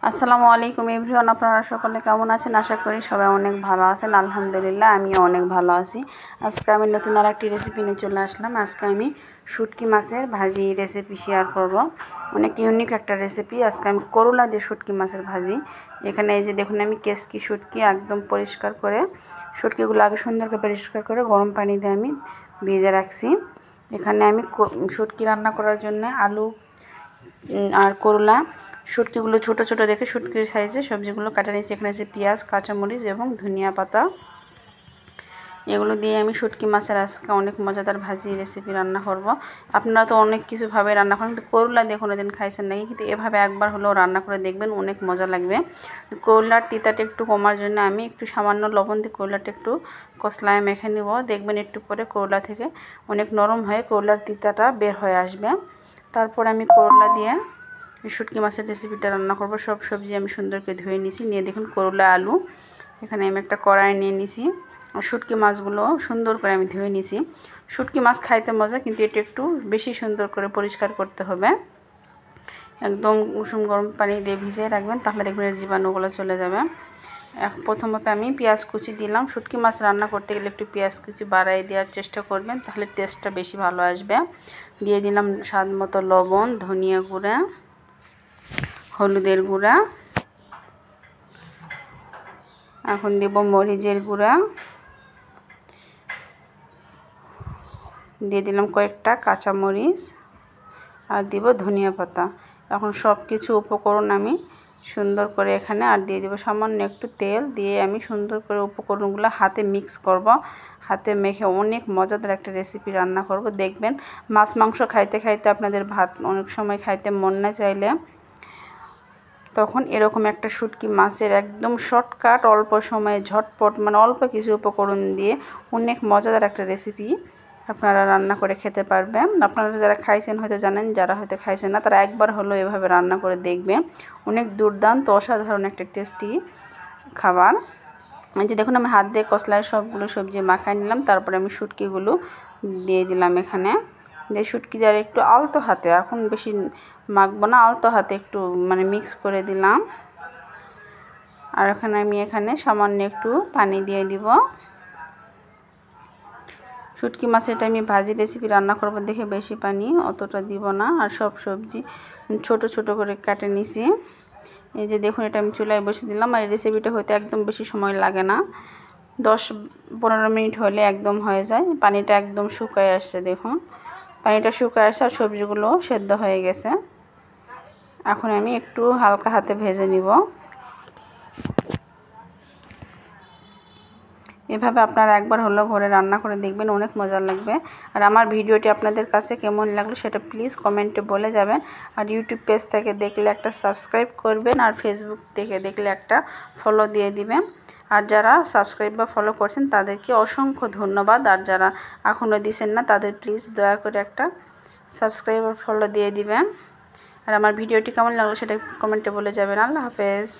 আসসালামু আলাইকুম এভরিওয়ান, আপনারা সকলে কেমন আছেন? আশা করি সবাই অনেক ভালো আছেন। আলহামদুলিল্লাহ আমিও অনেক ভালো আছি। আজকে আমি নতুন আর একটি রেসিপি নিয়ে চলে আসলাম। আজকে আমি শুটকি মাছের ভাজি রেসিপি শেয়ার করব। অনেক ইউনিক একটা রেসিপি। আজকে আমি করলা দিয়ে শুটকি মাছের ভাজি। এখানে এই যে দেখুন, আমি কেসকি শুটকি একদম পরিষ্কার করে, শুটকিগুলো আগে সুন্দর করে পরিষ্কার করে গরম পানি দিয়ে আমি ভিজে রাখছি। এখানে আমি শুটকি রান্না করার জন্য আলু আর করলা, শুটকিগুলো ছোট ছোট দেখে শুটকির সাইজে সবজিগুলো কাটা নিয়েছি। এখানে আছে পেঁয়াজ, কাঁচামরিচ এবং ধনিয়া পাতা। এগুলো দিয়ে আমি শুটকি মাছের আজকে অনেক মজাদার ভাজি রেসিপি রান্না করব। আপনারা তো অনেক কিছুভাবে রান্না করেন, কিন্তু করলা দিয়ে কোনো দিন খাইছেন নাকি? কিন্তু এভাবে একবার হলেও রান্না করে দেখবেন, অনেক মজা লাগবে। করলার তিতাটা একটু কমার জন্য আমি একটু সামান্য লবণ দিয়ে করলাটা একটু কষলায় মেখে নেব। দেখবেন একটু পরে করলা থেকে অনেক নরম হয়ে করলার তিতাটা বের হয়ে আসবে। তারপর আমি করলা দিয়ে শুটকি মাছের রেসিপিটা রান্না করব। সব সবজি আমি সুন্দর করে ধুয়ে নিয়েছি। নিয়ে দেখুন করলা, আলু, এখানে আমি একটা কড়াই নিয়ে নিয়েছি। শুটকি মাছগুলো সুন্দর করে আমি ধুয়ে নিয়েছি। শুটকি মাছ খাইতে মজা, কিন্তু এটা একটু বেশি সুন্দর করে পরিষ্কার করতে হবে। একদম উষুম গরম পানি দিয়ে ভিজিয়ে রাখবেন, তাহলে দেখবেন এর জীবাণুগুলো চলে যাবে। প্রথমত আমি পেঁয়াজ কুচি দিলাম। শুটকি মাছ রান্না করতে গেলে একটু পেঁয়াজ কুচি বাড়াই দেওয়ার চেষ্টা করবেন, তাহলে টেস্টটা বেশি ভালো আসবে। দিয়ে দিলাম স্বাদ মতো লবণ, ধনিয়া গুঁড়া, হলুদের গুঁড়া, এখন দেব মরিচের গুঁড়া, দিয়ে দিলাম কয়েকটা কাঁচামরিচ, আর দিব ধনিয়া পাতা। এখন সব কিছু উপকরণ আমি সুন্দর করে এখানে আর দিয়ে দেবো সামান্য একটু তেল। দিয়ে আমি সুন্দর করে উপকরণগুলো হাতে মিক্স করব। হাতে মেখে অনেক মজাদার একটা রেসিপি রান্না করব। দেখবেন মাছ মাংস খাইতে খাইতে আপনাদের ভাত অনেক সময় খাইতে মন না চাইলে, তখন এরকম একটা শুটকি মাছের একদম শর্টকাট, অল্প সময়ে ঝটপট, মানে অল্প কিছু উপকরণ দিয়ে অনেক মজাদার একটা রেসিপি আপনারা রান্না করে খেতে পারবেন। আপনারা যারা খাইছেন হয়তো জানেন, যারা হয়তো খাইছেন না তারা একবার হলেও এভাবে রান্না করে দেখবেন। অনেক দুর্দান্ত অসাধারণ একটা টেস্টি খাবার। এই যে দেখুন, আমি হাত দিয়ে কষলায় সবগুলো সবজি মাখায় নিলাম। তারপরে আমি শুটকিগুলো দিয়ে দিলাম এখানে। দিয়ে শুটকি দিয়ে একটু আলতো হাতে, এখন বেশি মাখবো না, আলতো হাতে একটু মানে মিক্স করে দিলাম। আর এখানে সামান্য একটু পানি দিয়ে দিব। শুটকি মাছেরটা আমি ভাজি রেসিপি রান্না করবো দেখে বেশি পানি অতটা দিব না। আর সব সবজি ছোট ছোট করে কেটে নিছি। এই যে দেখুন, এটা আমি চুলায় বসে দিলাম। আর এই রেসিপিটা হতে একদম বেশি সময় লাগে না, 10-15 মিনিট হলে একদম হয়ে যায়। পানিটা একদম শুকায় আসছে, দেখুন পানিটা শুকায় আসছে আর সবজিগুলো সেদ্ধ হয়ে গেছে। এখন আমি একটু হালকা হাতে ভেজে নিব। এভাবে আপনারা একবার হলেও ঘরে রান্না করে দেখবেন, অনেক মজা লাগবে। আর আমার ভিডিওটি আপনাদের কাছে কেমন লাগলো সেটা প্লিজ কমেন্টে বলে যাবেন। আর ইউটিউব পেজ থেকে দেখলে একটা সাবস্ক্রাইব করবেন, আর ফেসবুক থেকে দেখলে একটা ফলো দিয়ে দিবেন। আর যারা সাবস্ক্রাইব বা ফলো করছেন তাদেরকে অসংখ্য ধন্যবাদ। আর যারা এখনও দিচ্ছেন না তাদের প্লিজ দয়া করে একটা সাবস্ক্রাইব আর ফলো দিয়ে দিবেন। আর আমার ভিডিওটি কেমন লাগলো সেটা কমেন্টে বলে যাবেন। আল্লাহ হাফেজ।